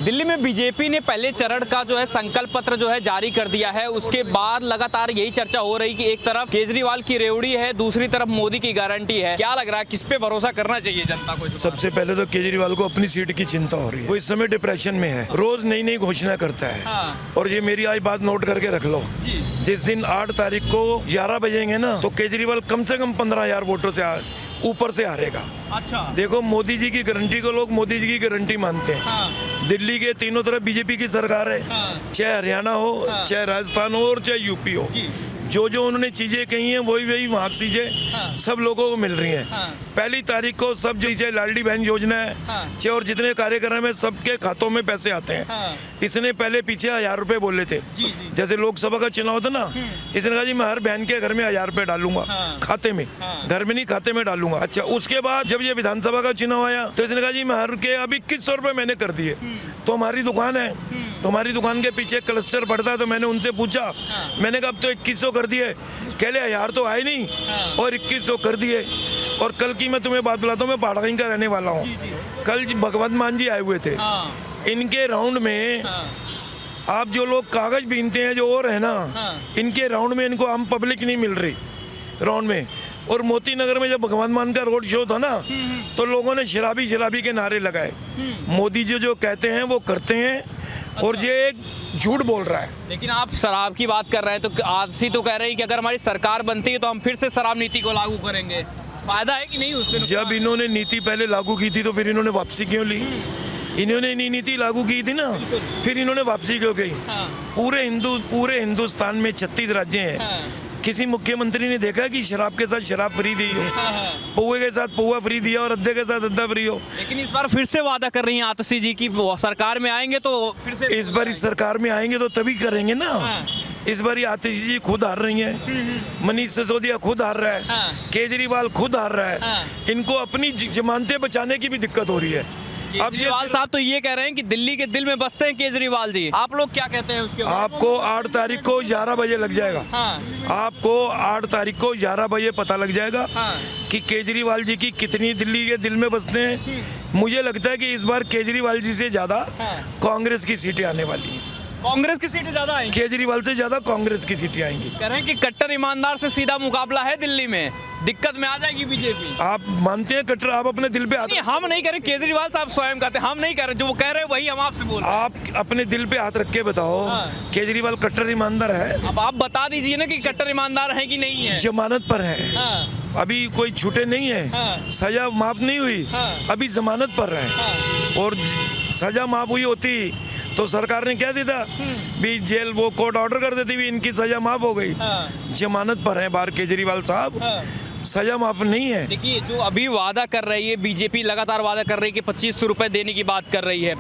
दिल्ली में बीजेपी ने पहले चरण का जो है संकल्प पत्र जो है जारी कर दिया है। उसके बाद लगातार यही चर्चा हो रही कि एक तरफ केजरीवाल की रेवड़ी है, दूसरी तरफ मोदी की गारंटी है। क्या लग रहा है, किस पे भरोसा करना चाहिए जनता को? सबसे पहले तो केजरीवाल को अपनी सीट की चिंता हो रही है। वो इस समय डिप्रेशन में है, रोज नई नई घोषणा करता है। हाँ। और ये मेरी आज बात नोट करके रख लो, जिस दिन 8 तारीख को 11 बजेंगे ना, तो केजरीवाल कम से कम 15,000 वोटों से ऊपर से हारेगा। अच्छा। देखो, मोदी जी की गारंटी को लोग मोदी जी की गारंटी मानते हैं। हाँ। दिल्ली के तीनों तरफ बीजेपी की सरकार है। हाँ। चाहे हरियाणा हो, चाहे राजस्थान हो और चाहे यूपी हो। जो जो उन्होंने चीजें कही हैं वही वही वहाँ चीजें सब लोगों को मिल रही हैं। पहली तारीख को सब जो चाहे लाडली बहन योजना है, चाहे और जितने कार्यक्रम है, सबके खातों में पैसे आते हैं। इसने पहले पीछे 1000 रुपए बोले थे। जैसे लोकसभा का चुनाव था ना, इसने कहा जी मैं हर बहन के घर में 1000 रुपए डालूंगा खाते में, घर में नहीं खाते में डालूंगा। अच्छा, उसके बाद जब ये विधानसभा का चुनाव आया तो इसने कहा जी मैं हर के अब 2100 रुपए मैंने कर दिए। तो हमारी दुकान है, तुम्हारी दुकान के पीछे क्लस्टर पड़ता है। तो मैंने उनसे पूछा, मैंने कहा अब तो 2100 कर दिए। कह ले 1000 तो आए नहीं और 2100 कर दिए। और कल की मैं तुम्हें बात बुलाता हूँ, मैं पहाड़गंज का रहने वाला हूँ। कल भगवंत मान जी आए हुए थे। इनके राउंड में आप जो लोग कागज बीनते हैं जो और है ना, इनके राउंड में इनको आम पब्लिक नहीं मिल रही राउंड में। और मोती नगर में जब भगवंत मान का रोड शो था ना, तो लोगों ने शराबी शराबी के नारे लगाए। मोदी जी जो कहते हैं वो करते हैं। और ये एक झूठ बोल रहा है। लेकिन आप शराब की बात कर रहे हैं तो आजसी तो कह रहे हैं कि अगर हमारी सरकार बनती है तो हम फिर से शराब नीति को लागू करेंगे। फायदा है कि नहीं उससे? जब इन्होंने नीति पहले लागू की थी तो फिर इन्होंने वापसी क्यों ली? इन्होंने नीति लागू की थी ना, फिर इन्होंने वापसी क्यों की? पूरे हिंदुस्तान में 36 राज्य हैं। किसी मुख्यमंत्री ने देखा कि शराब के साथ शराब फ्री दी हो, पुए के साथ पुआ फ्री दिया और अद्दे के साथ अद्दा फ्री हो। लेकिन इस बार फिर से वादा कर रही हैं आतिशी जी की सरकार में आएंगे तो फिर से इस बार इस सरकार में आएंगे तो तभी करेंगे ना। इस बार आतिशी जी खुद हार रही हैं, मनीष सिसोदिया खुद हार रहा है, केजरीवाल खुद हार रहा है। इनको अपनी जमानतें बचाने की भी दिक्कत हो रही है। अब केजरीवाल साहब तो ये कह रहे हैं कि दिल्ली के दिल में बसते हैं केजरीवाल जी। आप लोग क्या कहते हैं उसके? आपको 8 तारीख को 11 बजे लग जाएगा। आपको 8 तारीख को 11 बजे पता लग जाएगा कि केजरीवाल जी की कितनी दिल्ली के दिल में बसते हैं। मुझे लगता है कि इस बार केजरीवाल जी से ज्यादा कांग्रेस की सीटें आने वाली हैं। कांग्रेस की सीटें ज्यादा आएंगी? केजरीवाल से ज्यादा कांग्रेस की सीटें आएंगी। कह रहे हैं कि कट्टर ईमानदार से सीधा मुकाबला है दिल्ली में, दिक्कत में आ जाएगी बीजेपी। आप मानते हैं कट्टर? आप अपने दिल पे हाथ? नहीं, हम नहीं कह रहे, केजरीवाल साहब स्वयं कहते हैं, हम नहीं कह रहे। जो वो कह रहे हैं वही हम आपसे बोल रहे हैं। आप अपने दिल पे हाथ रख के बताओ, केजरीवाल कट्टर ईमानदार है? अब आप बता दीजिए ना कि कट्टर ईमानदार है कि नहीं है। जमानत पर है, अभी कोई छूटे नहीं है, सजा माफ नहीं हुई, अभी जमानत पर है। और सजा माफ हुई होती तो सरकार ने क्या दिया भी, जेल वो कोर्ट ऑर्डर कर देती भी इनकी सजा माफ हो गई। जमानत पर है बाहर केजरीवाल साहब, सजा माफ नहीं है। देखिए, जो अभी वादा कर रही है बीजेपी, लगातार वादा कर रही है कि 2500 रुपए देने की बात कर रही है,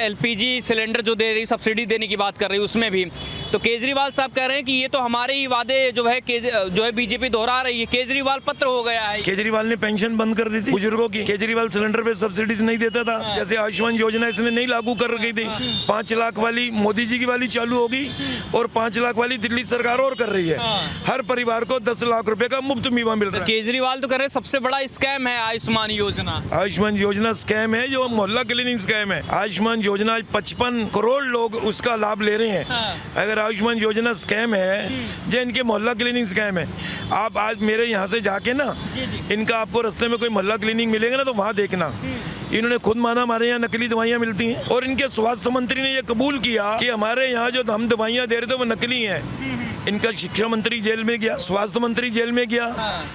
LPG सिलेंडर जो दे रही, सब्सिडी देने की बात कर रही है, उसमें भी तो केजरीवाल साहब कह रहे हैं कि ये तो हमारे ही वादे जो है बीजेपी दोहरा रही है। केजरीवाल पत्र हो गया है। केजरीवाल ने पेंशन बंद कर दी थी बुजुर्गों की। केजरीवाल सिलेंडर पे सब्सिडीज नहीं देता था। जैसे आयुष्मान योजना इसने नहीं लागू कर रखी थी। 5 लाख वाली मोदी जी की वाली चालू होगी और 5 लाख वाली दिल्ली सरकार और कर रही है। हर परिवार को 10 लाख रुपए का मुफ्त बीमा मिल रहा है। केजरीवाल तो कह रहे हैं सबसे बड़ा स्कैम है आयुष्मान योजना। आयुष्मान योजना स्कैम है, जो मोहल्ला क्लीनिंग स्कैम है। आयुष्मान योजना 55 करोड़ लोग उसका लाभ ले रहे हैं। अगर आयुष्मान योजना स्कैम है, जो इनके मोहल्ला क्लीनिंग स्कैम है। आप आज मेरे यहाँ से जाके ना, इनका आपको रास्ते में कोई मोहल्ला क्लीनिंग मिलेगा ना, तो वहाँ देखना। इन्होंने खुद माना हमारे यहाँ नकली दवाइयाँ मिलती हैं। और इनके स्वास्थ्य मंत्री ने यह कबूल किया कि हमारे यहाँ जो हम दवाइयाँ दे रहे थे वो नकली हैं। इनका शिक्षा मंत्री जेल में गया, स्वास्थ्य मंत्री जेल में गया,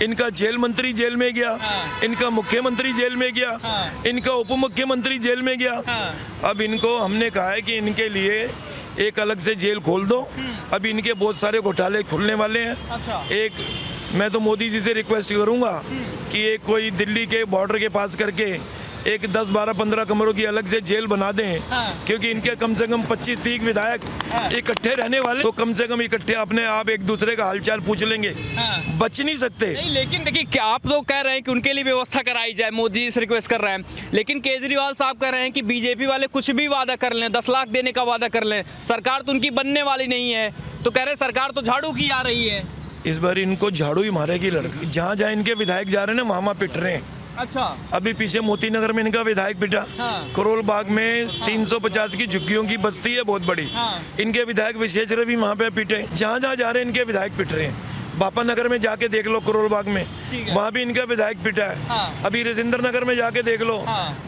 इनका जेल मंत्री जेल में गया, इनका मुख्यमंत्री जेल में गया, इनका उप मुख्यमंत्री जेल में गया। अब इनको हमने कहा है कि इनके लिए एक अलग से जेल खोल दो। अभी इनके बहुत सारे घोटाले खुलने वाले हैं। एक मैं तो मोदी जी से रिक्वेस्ट करूंगा कि एक कोई दिल्ली के बॉर्डर के पास करके एक 10, 12, 15 कमरों की अलग से जेल बना दें। क्योंकि इनके कम से कम 25-30 विधायक इकट्ठे रहने वाले, तो कम से कम इकट्ठे अपने आप एक दूसरे का हालचाल पूछ लेंगे। बच नहीं सकते। नहीं, लेकिन देखिए, क्या आप लोग कह रहे हैं कि उनके लिए व्यवस्था कराई जाए, मोदी जी से रिक्वेस्ट कर रहे हैं, लेकिन केजरीवाल साहब कह रहे हैं कि बीजेपी वाले कुछ भी वादा कर लें, 10 लाख देने का वादा कर लें, सरकार तो उनकी बनने वाली नहीं है। तो कह रहे सरकार तो झाड़ू की आ रही है। इस बार इनको झाड़ू ही मारेगी लड़की। जहाँ जहाँ इनके विधायक जा रहे हैं ना, वहाँ पिट रहे हैं। अच्छा। अभी पीछे मोती नगर में इनका विधायक पिटा, करोल बाग में 350 की झुग्गियों की बस्ती है बहुत बड़ी, इनके विधायक विशेष रवि वहाँ पे पिटे। जहाँ जहाँ जा रहे हैं इनके विधायक पिट रहे हैं। बापा नगर में जाके देख लो, करोल बाग में, वहाँ भी इनका विधायक पिटा है। अभी राजेंद्र नगर में जाके देख लो,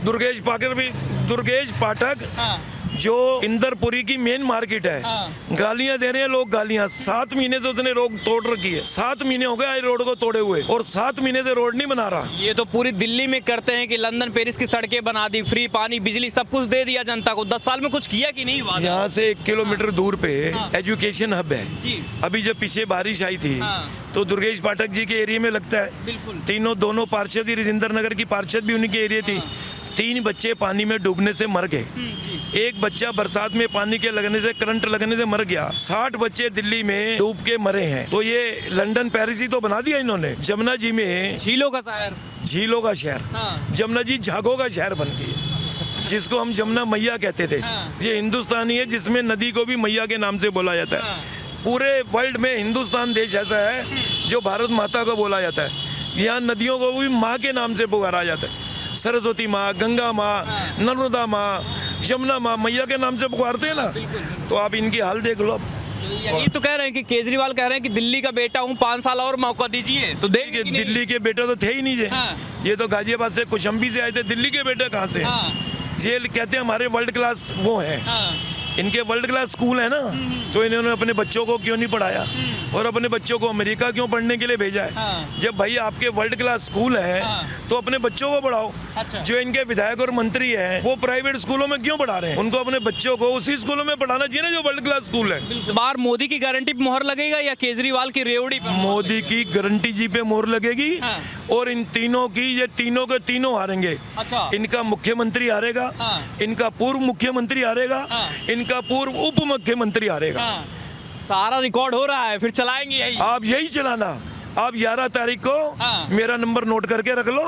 दुर्गेश पाठक जो इंदरपुरी की मेन मार्केट है, गालियां दे रहे हैं लोग, गालियां। 7 महीने से उसने रोड तोड़ रखी है, 7 महीने हो गए रोड को तोड़े हुए, और 7 महीने से रोड नहीं बना रहा। ये तो पूरी दिल्ली में करते हैं कि लंदन पेरिस की सड़कें बना दी, फ्री पानी बिजली सब कुछ दे दिया जनता को। 10 साल में कुछ किया कि नहीं? यहाँ से 1 किलोमीटर दूर पे एजुकेशन हब है। अभी जब पीछे बारिश आई थी तो दुर्गेश पाठक जी के एरिया में लगता है, दोनों पार्षद ही, राजेंद्र नगर की पार्षद भी उन्हीं के एरिया थी। 3 बच्चे पानी में डूबने से मर गए, एक बच्चा बरसात में पानी के लगने से, करंट लगने से मर गया। 60 बच्चे दिल्ली में डूब के मरे हैं। तो ये लंदन पेरिस ही तो बना दिया इन्होंने। जमुना जी में झीलों का शहर, झीलों का शहर, जमुना जी झागों का शहर बन गई है, जिसको हम जमुना मैया कहते थे। ये हिंदुस्तानी है जिसमें नदी को भी मैया के नाम से बोला जाता है। पूरे वर्ल्ड में हिंदुस्तान देश ऐसा है जो भारत माता को बोला जाता है। यहाँ नदियों को भी माँ के नाम से पुकारा जाता है। सरस्वती माँ, गंगा माँ, नर्मदा माँ, यमुना माँ, मैया के नाम से पुकारते हैं ना। तो आप इनकी हाल देख लो। यही तो कह रहे हैं कि केजरीवाल कह रहे हैं कि दिल्ली का बेटा हूँ, 5 साल और मौका दीजिए। तो देंगे कि नहीं? दिल्ली के बेटे तो थे ही नहीं। ये तो गाजियाबाद से, कुशंबी से आए थे। दिल्ली के बेटे कहाँ से? ये कहते हैं हमारे वर्ल्ड क्लास वो हैं। इनके वर्ल्ड क्लास स्कूल है ना, तो इन्होंने अपने बच्चों को क्यों नहीं पढ़ाया और अपने बच्चों को अमेरिका क्यों पढ़ने के लिए भेजा है? जब भाई आपके वर्ल्ड क्लास स्कूल है तो अपने बच्चों को पढ़ाओ। अच्छा। जो इनके विधायक और मंत्री हैं वो प्राइवेट स्कूलों में क्यों पढ़ा रहे हैं? उनको अपने बच्चों को उसी स्कूलों में पढ़ाना चाहिए ना जो वर्ल्ड क्लास स्कूल है। बार मोदी की गारंटी पे मोहर लगेगा या केजरीवाल की रेवड़ी पे? मोदी की गारंटी जी पे मोहर लगेगी। और इन तीनों की, ये तीनों के तीनों हारेंगे। अच्छा। इनका मुख्यमंत्री हारेगा, इनका पूर्व मुख्यमंत्री हारेगा, इनका पूर्व उप मुख्यमंत्री हारेगा। सारा रिकॉर्ड हो रहा है, फिर चलाएंगे यही। आप यही चलाना। आप 11 तारीख को मेरा नंबर नोट करके रख लो।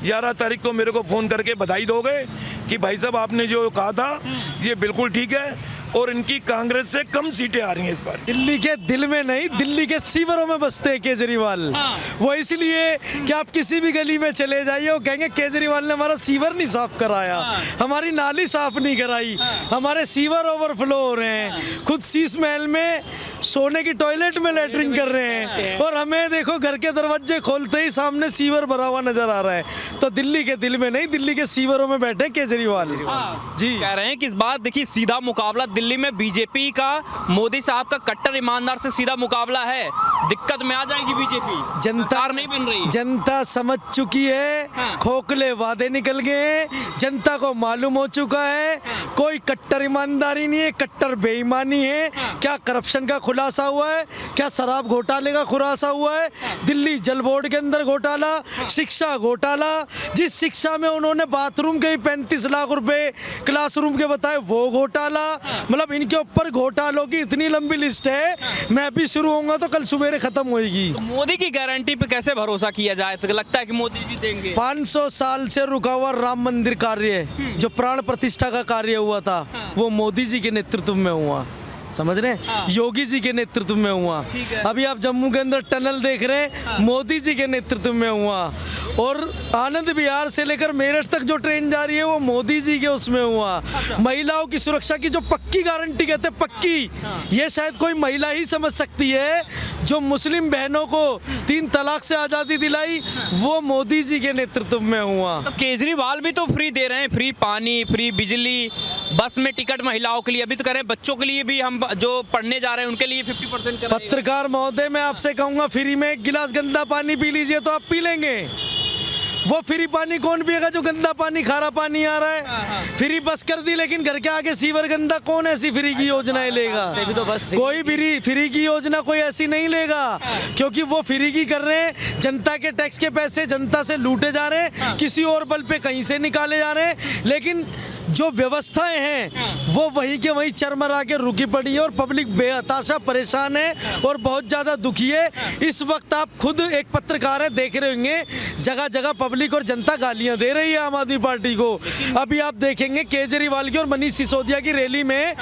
11 तारीख को मेरे को फोन करके बधाई दोगे कि भाई साहब आपने जो कहा था ये बिल्कुल ठीक है, और इनकी कांग्रेस से कम सीटें आ रही हैं इस बार। दिल्ली के दिल में नहीं, दिल्ली के सीवरों में बसते हैं केजरीवाल। वो इसलिए कि आप किसी भी गली में चले जाइए, वो कहेंगे केजरीवाल ने हमारा सीवर नहीं साफ कराया, हमारी नाली साफ नहीं कराई, हमारे सीवर ओवरफ्लो हो रहे हैं, खुद शीश महल में सोने की टॉयलेट में लेटरिन कर रहे हैं, और हमें देखो घर के दरवाजे खोलते ही सामने सीवर भरा हुआ नजर आ रहा है। तो दिल्ली के दिल में नहीं, दिल्ली के सीवरों में बैठे केजरीवाल जी। कह रहे हैं कि इस बार देखिए सीधा मुकाबला दिल्ली में बीजेपी का, मोदी साहब का कट्टर ईमानदार से सीधा मुकाबला है। दिक्कत में आ जाएगी बीजेपी, जनता नहीं बन रही। जनता समझ चुकी है, खोखले वादे निकल गए हैं, जनता को मालूम हो चुका है कोई कट्टर ईमानदारी नहीं है, कट्टर बेईमानी है। क्या करप्शन का खुलासा हुआ है, क्या शराब घोटाले का खुलासा हुआ है, दिल्ली जल बोर्ड के अंदर घोटाला, शिक्षा घोटाला, जिस शिक्षा में उन्होंने बाथरूम के 35 लाख रुपए क्लासरूम के बताए वो घोटाला। मतलब इनके ऊपर घोटालों की इतनी लंबी लिस्ट है, मैं भी शुरू होऊंगा तो कल सवेरे खत्म होएगी। तो मोदी की गारंटी पे कैसे भरोसा किया जाए? तो लगता है कि मोदी जी देंगे। 500 साल से रुका हुआ राम मंदिर कार्य, जो प्राण प्रतिष्ठा का कार्य हुआ था, वो मोदी जी के नेतृत्व में हुआ। समझ रहे हैं? योगी जी के नेतृत्व में हुआ। अभी आप जम्मू के अंदर टनल देख रहे हैं, मोदी जी के नेतृत्व में हुआ। और आनंद विहार से लेकर मेरठ तक जो ट्रेन जा रही है वो मोदी जी के उसमें हुआ। महिलाओं की सुरक्षा की जो पक्की गारंटी कहते हैं, पक्की, ये शायद कोई महिला ही समझ सकती है। जो मुस्लिम बहनों को 3 तलाक से आज़ादी दिलाई, वो मोदी जी के नेतृत्व में हुआ। तो केजरीवाल भी तो फ्री दे रहे हैं, फ्री पानी, फ्री बिजली, बस में टिकट महिलाओं के लिए। अभी तो कह रहे हैं बच्चों के लिए भी, हम जो पढ़ने जा रहे हैं उनके लिए 50% कर। पत्रकार महोदय, मैं आपसे कहूंगा फ्री में 1 गिलास गंदा पानी पी लीजिए तो आप पी लेंगे। वो फ्री पानी कौन पिएगा जो गंदा पानी, खारा पानी आ रहा है? फ्री बस कर दी, लेकिन घर के आगे सीवर गंदा, कौन ऐसी फ्री की योजनाएं लेगा? कोई फ्री की योजना कोई ऐसी नहीं लेगा, क्योंकि वो फ्री की कर रहे हैं। जनता के टैक्स के पैसे जनता से लूटे जा रहे हैं, किसी और बल पे कहीं से निकाले जा रहे हैं। लेकिन जो व्यवस्थाएं हैं वो वहीं के वहीं चरमरा के रुकी पड़ी है और पब्लिक बेहताशा परेशान है और बहुत ज़्यादा दुखी है। इस वक्त आप खुद एक पत्रकार है, देख रहे होंगे जगह जगह पब्लिक और जनता गालियां दे रही है आम आदमी पार्टी को। अभी आप देखेंगे केजरीवाल की और मनीष सिसोदिया की रैली में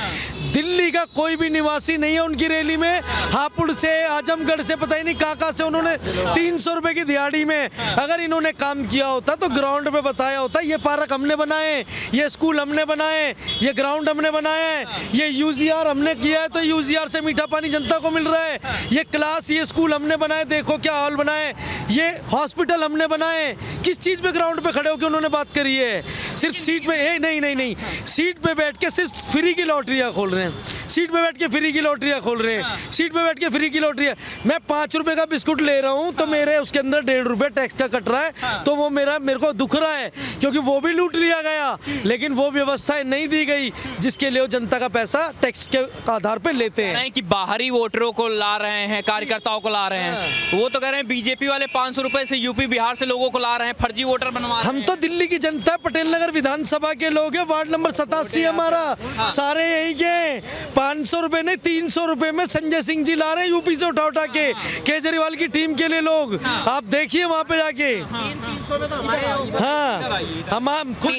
दिल्ली का कोई भी निवासी नहीं है उनकी रैली में। हापुड़ से, आजमगढ़ से, पता ही नहीं कहाँ से उन्होंने 300 रुपए की दिहाड़ी में अगर इन्होंने काम किया होता तो ग्राउंड पे बताया होता ये पार्क हमने बनाए, ये स्कूल हमने बनाए, ये ग्राउंड हमने बनाया है, ये यूजीआर हमने किया है तो यूजीआर से मीठा पानी जनता को मिल रहा है, ये क्लास, ये स्कूल हमने बनाए, देखो क्या हॉल बनाए, ये हॉस्पिटल हमने बनाए। किस चीज़ पे ग्राउंड पे खड़े होकर उन्होंने बात करी है? सिर्फ सीट पे नहीं, सीट पे बैठ के सिर्फ फ्री की लॉटरियाँ खोल रहे हैं, सीट पे बैठ के फ्री की लॉटरियाँ खोल रहे हैं, सीट पे बैठ के फ्री की लॉटरियाँ। मैं 5 रुपए का बिस्कुट ले रहा हूँ तो मेरे उसके अंदर 1.5 रुपए टैक्स का कट रहा है तो वो मेरे को दुख रहा है क्योंकि वो भी लूट लिया गया, लेकिन वो व्यवस्थाएं नहीं दी गई जिसके लिए वो जनता का पैसा टैक्स के आधार पे लेते हैं। नहीं कि बाहरी वोटरों को ला रहे हैं, कार्यकर्ताओं को ला रहे हैं, वो तो कह रहे हैं बीजेपी वाले 500 रुपए से यूपी बिहार से लोगों को ला रहे हैं, फर्जी वोटर बनवा रहे हैं। हम तो दिल्ली की जनता, पटेल नगर विधानसभा के लोग हैं, वार्ड नंबर 87 हमारा, सारे यही के 500 रुपए नहीं 300 रुपए में संजय सिंह जी ला रहे हैं यूपी से उठा के केजरीवाल की टीम के लिए लोग। आप देखिए वहाँ पे जाके 300 में तो हमारे यहाँ हाँ हम खुद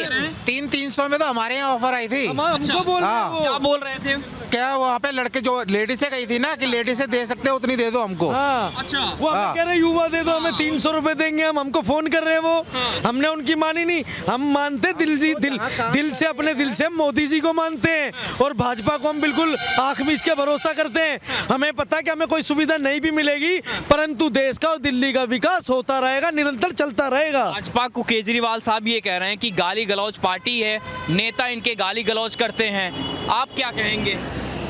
300 में तो हमारे यहाँ ऑफर आई थी। हमको बोल रहे हैं वो। क्या बोल रहे थे? क्या वहाँ पे लड़के जो लेडीज से गई थी ना कि लेडीज से दे सकते हो उतनी दे दो हमको। हाँ अच्छा। वो हमें कह रहे युवा दे दो, हमें 300 रुपए देंगे, हमको फोन कर रहे हैं वो। हमने उनकी मानी नहीं, हम मानते दिल से अपने दिल से मोदी जी को मानते हैं और भाजपा को हम बिल्कुल आंख मीच के भरोसा करते हैं। हमें पता है कि हमें कोई सुविधा नहीं भी मिलेगी परंतु देश का और दिल्ली का विकास होता रहेगा, निरंतर चलता रहेगा। भाजपा को केजरीवाल साहब ये कह रहे हैं कि गाली गलौज पार्टी है, नेता इनके गाली गलौज करते हैं, आप क्या कहेंगे?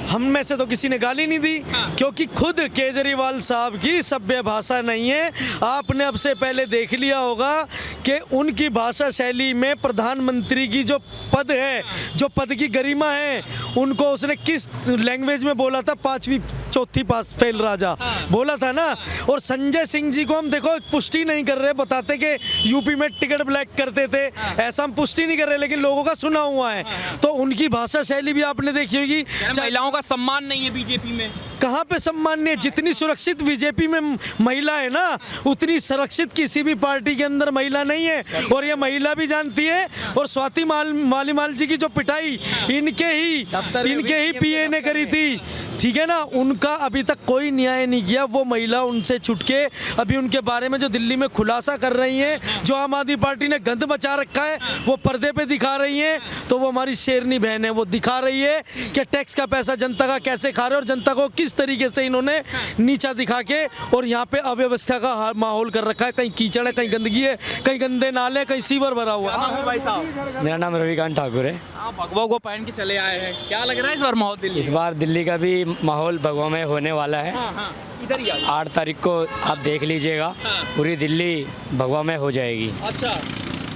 हम में से तो किसी ने गाली नहीं दी क्योंकि खुद केजरीवाल साहब की सभ्य भाषा नहीं है। आपने अब से पहले देख लिया होगा कि उनकी भाषा शैली में प्रधानमंत्री की जो पद है, जो पद की गरिमा है, उनको उसने किस लैंग्वेज में बोला था? 5वीं चौथी पास फेल राजा बोला था ना। और संजय सिंह जी को हम देखो पुष्टि नहीं कर रहे, बताते कि यूपी में टिकट ब्लैक करते थे, ऐसा हम पुष्टि नहीं कर रहे लेकिन लोगों का सुना हुआ है। तो उनकी भाषा शैली भी आपने देखी होगी। महिलाओं का सम्मान नहीं है बीजेपी में, कहाँ पे सम्मान नहीं है? जितनी सुरक्षित बीजेपी में महिला है ना उतनी सुरक्षित किसी भी पार्टी के अंदर महिला नहीं है और ये महिला भी जानती है। और स्वाति मालीवाल जी की जो पिटाई इनके ही पीए ने करी थी, ठीक है ना, उनका अभी तक कोई न्याय नहीं किया। वो महिला उनसे छुटके अभी उनके बारे में जो दिल्ली में खुलासा कर रही हैं, जो आम आदमी पार्टी ने गंद मचा रखा है वो पर्दे पे दिखा रही हैं। तो वो हमारी शेरनी बहन है, वो दिखा रही है कि टैक्स का पैसा जनता का कैसे खा रहे हैं और जनता को किस तरीके से इन्होंने नीचा दिखा के और यहाँ पे अव्यवस्था का माहौल कर रखा है। कहीं कीचड़ है, कहीं गंदगी है, कहीं गंदे नाले, कहीं सीवर भरा हुआ है। भाई साहब, मेरा नाम रविकांत ठाकुर है। आप भगवा को पहन के चले आए हैं, क्या लग रहा है इस बार माहौल दिल्ली? इस बार दिल्ली का भी माहौल भगवा में होने वाला है। हाँ, इधर ही 8 तारीख को आप देख लीजिएगा, पूरी दिल्ली भगवा में हो जाएगी। अच्छा,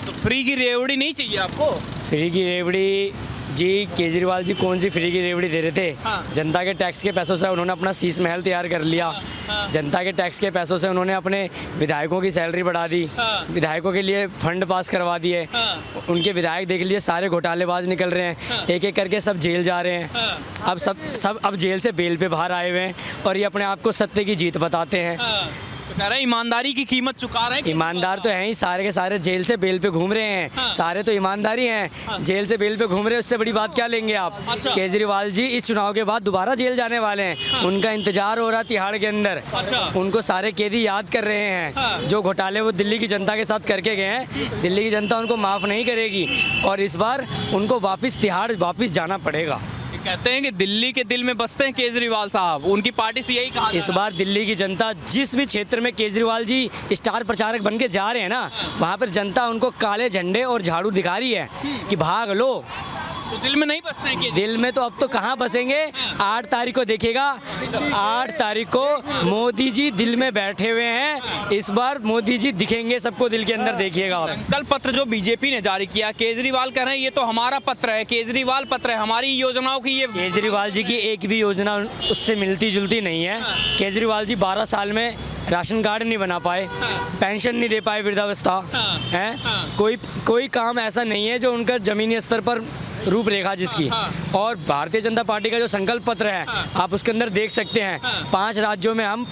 तो फ्री की रेवड़ी नहीं चाहिए आपको? फ्री की रेवड़ी जी, केजरीवाल जी कौन सी फ्री की रेवड़ी दे रहे थे? जनता के टैक्स के पैसों से उन्होंने अपना शीश महल तैयार कर लिया। जनता के टैक्स के पैसों से उन्होंने अपने विधायकों की सैलरी बढ़ा दी, विधायकों के लिए फंड पास करवा दिए। उनके विधायक देख लिए सारे घोटालेबाज निकल रहे हैं, एक एक करके सब जेल जा रहे हैं। अब सब अब जेल से बेल पे बाहर आए हुए हैं और ये अपने आप को सत्य की जीत बताते हैं। तो कह रहे हैं ईमानदारी की कीमत चुका रहे हैं। ईमानदार तो हैं ही, सारे के सारे जेल से बेल पे घूम रहे हैं। सारे तो ईमानदारी हैं, जेल से बेल पे घूम रहे हैं, उससे बड़ी बात क्या लेंगे आप? अच्छा। केजरीवाल जी इस चुनाव के बाद दोबारा जेल जाने वाले हैं। उनका इंतजार हो रहा है तिहाड़ के अंदर। अच्छा। उनको सारे कैदी याद कर रहे हैं जो घोटाले वो दिल्ली की जनता के साथ करके गए हैं। दिल्ली की जनता उनको माफ़ नहीं करेगी और इस बार उनको वापस तिहाड़ वापस जाना पड़ेगा। कहते हैं कि दिल्ली के दिल में बसते हैं केजरीवाल साहब, उनकी पार्टी से यही कहा इस बार दिल्ली की जनता जिस भी क्षेत्र में केजरीवाल जी स्टार प्रचारक बन के जा रहे हैं ना, वहाँ पर जनता उनको काले झंडे और झाड़ू दिखा रही है कि भाग लो। तो दिल में नहीं बसते हैं केजरीवाल? दिल में तो अब तो कहाँ बसेंगे? 8 तारीख को देखिएगा, 8 तारीख को मोदी जी दिल में बैठे हुए हैं। इस बार मोदी जी दिखेंगे सबको दिल के अंदर, देखिएगा आप। कल पत्र जो बीजेपी ने जारी किया, केजरीवाल कह रहे हैं ये तो हमारा पत्र है, केजरीवाल पत्र है, हमारी योजनाओं की ये। केजरीवाल जी की एक भी योजना उससे मिलती जुलती नहीं है। केजरीवाल जी 12 साल में राशन कार्ड नहीं बना पाए, पेंशन नहीं दे पाए, वृद्धावस्था है, कोई काम ऐसा नहीं है जो उनका ज़मीनी स्तर पर रूपरेखा जिसकी, और भारतीय जनता पार्टी का जो संकल्प पत्र है आप उसके अंदर देख सकते हैं 5 राज्यों में हम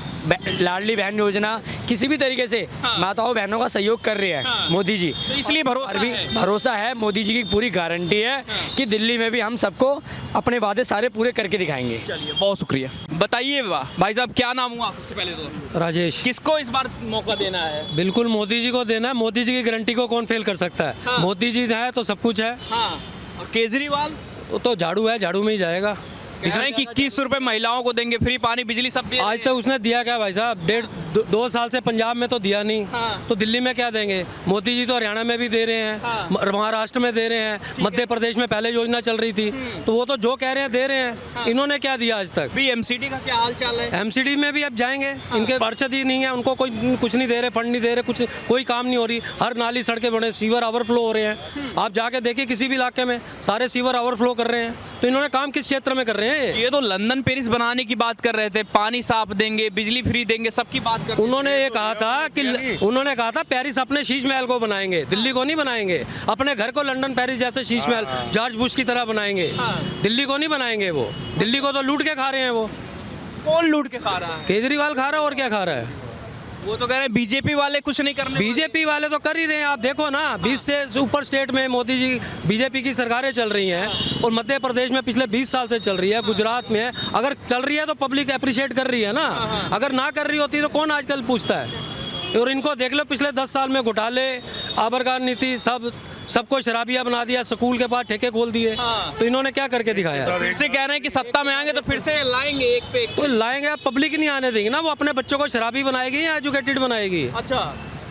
लाडली बहन योजना किसी भी तरीके से माताओं बहनों का सहयोग कर रहे हैं मोदी जी। तो इसलिए भरोसा और भी है। भरोसा है, मोदी जी की पूरी गारंटी है कि दिल्ली में भी हम सबको अपने वादे सारे पूरे करके दिखाएंगे। चलिए, बहुत शुक्रिया। बताइए भाई साहब, क्या नाम हुआ सबसे पहले तो? राजेश। किसको इस बार मौका देना है? बिल्कुल मोदी जी को देना है। मोदी जी की गारंटी को कौन फेल कर सकता है? हाँ। मोदी जी है तो सब कुछ है। हाँ, और केजरीवाल वो तो झाड़ू है, झाड़ू में ही जाएगा। कह रहे हैं कि 21 रुपए महिलाओं को देंगे, फ्री पानी बिजली सब दे आज तक उसने दिया क्या भाई साहब? 2 साल से पंजाब में तो दिया नहीं। हाँ। तो दिल्ली में क्या देंगे? मोदी जी तो हरियाणा में भी दे रहे हैं, हाँ। महाराष्ट्र में दे रहे हैं, मध्य प्रदेश में पहले योजना चल रही थी। तो वो तो जो कह रहे हैं दे रहे हैं। इन्होंने क्या दिया आज तक? भी एमसीडी का क्या हाल चाल है? एमसीडी में भी अब जाएंगे, इनके पार्षद ही नहीं है, उनको कोई कुछ नहीं दे रहे, फंड नहीं दे रहे, कुछ कोई काम नहीं हो रही। हर नाली सड़कें बने, सीवर ओवरफ्लो हो रहे हैं। आप जाके देखिए किसी भी इलाके में सारे सीवर ओवरफ्लो कर रहे हैं। तो इन्होंने काम किस क्षेत्र में कर रहे हैं? ये तो लंदन पेरिस बनाने की बात कर रहे थे, पानी साफ देंगे, बिजली फ्री देंगे, सबकी बात कर रहे थे। उन्होंने ये कहा था कि पेरिस अपने शीश महल को बनाएंगे, दिल्ली को नहीं बनाएंगे। अपने घर को लंदन पेरिस जैसे शीश महल जॉर्ज बुश की तरह बनाएंगे, दिल्ली को नहीं बनाएंगे। वो दिल्ली को तो लूट के खा रहे हैं। वो कौन लूट के खा रहा है? केजरीवाल खा रहा है, और क्या खा रहा है? वो तो कह रहे हैं बीजेपी वाले कुछ नहीं करने वाले। बीजेपी वाले तो कर ही रहे हैं। आप देखो ना, 20 से ऊपर स्टेट में मोदी जी बीजेपी की सरकारें चल रही हैं, और मध्य प्रदेश में पिछले 20 साल से चल रही है, गुजरात में है। अगर चल रही है तो पब्लिक अप्रिशिएट कर रही है ना। अगर ना कर रही होती तो कौन आजकल पूछता है? और इनको देख लो, पिछले 10 साल में घोटाले, आबरकार नीति, सबको शराबिया बना दिया, स्कूल के बाद ठेके खोल दिए। तो इन्होंने क्या करके दिखाया? फिर से कह रहे हैं कि सत्ता में आएंगे तो फिर से लाएंगे एक पे एक। तो लाएंगे, आप पब्लिक नहीं आने देंगे ना। वो अपने बच्चों को शराबी बनाएगी या एजुकेटेड बनाएगी? अच्छा,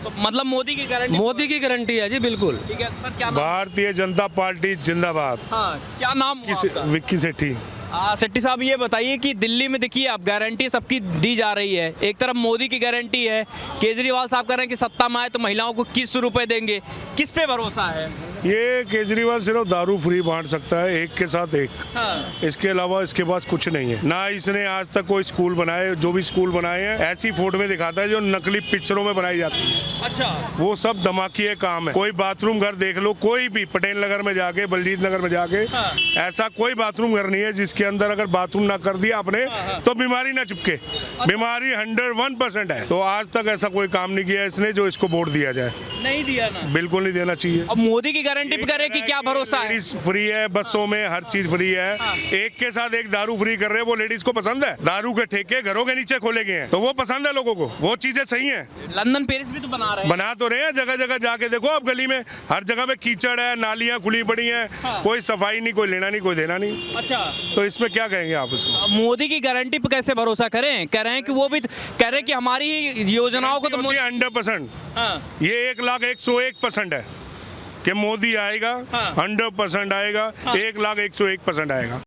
तो मतलब मोदी की गारंटी? मोदी की गारंटी है जी, बिल्कुल। ठीक है सर, क्या नाम? भारतीय जनता पार्टी जिंदाबाद। हाँ, क्या नाम हुआ आपका? विक्की सेठी। सेट्टी साहब, ये बताइए कि दिल्ली में देखिए आप गारंटी सबकी दी जा रही है। एक तरफ मोदी की गारंटी है, केजरीवाल साहब कह रहे हैं कि सत्ता में आए तो महिलाओं को 21 रुपए देंगे। किस पे भरोसा है? ये केजरीवाल सिर्फ दारू फ्री बांट सकता है, एक के साथ एक। हाँ। इसके अलावा इसके पास कुछ नहीं है। ना इसने आज तक कोई स्कूल बनाए, जो भी स्कूल बनाए हैं ऐसी फोटो में दिखाता है जो नकली पिक्चरों में बनाई जाती है। अच्छा, वो सब धमाकिए काम है। कोई बाथरूम घर देख लो, कोई भी पटेल नगर में जाके, बलजीत नगर में जाके, ऐसा कोई बाथरूम घर नहीं है जिसके अंदर अगर बाथरूम ना कर दिया आपने तो बीमारी ना चिपके। बीमारी 101% है। तो आज तक ऐसा कोई काम नहीं किया इसने जो इसको वोट दिया जाए। नहीं दिया ना? बिल्कुल नहीं देना चाहिए। अब मोदी की गारंटी पे करे कि क्या भरोसा है? लेडीज फ्री है, बसों में हर चीज फ्री है। एक के साथ एक दारू फ्री कर रहे हैं, वो लेडीज को पसंद है। दारू के ठेके घरों के नीचे खोले गए हैं, तो वो पसंद है लोगों को। वो चीजें सही हैं। लंदन पेरिस भी तो बना रहे हैं। बना तो रहे हैं, जगह जगह जाके देखो आप, गली में हर जगह पे कीचड़ है, नालियां खुली पड़ी हैं, कोई सफाई नहीं, कोई लेना नहीं, कोई देना नहीं। अच्छा, तो इसमें क्या कहेंगे आप उसको? अब मोदी की गारंटी पे कैसे भरोसा करें? कह रहे हैं कि वो भी कह रहे हैं कि हमारी योजनाओं को तो मोदी। 100%। हाँ। ये 1,01,101% है कि मोदी आएगा। 100% आएगा। 1,01,01% आएगा।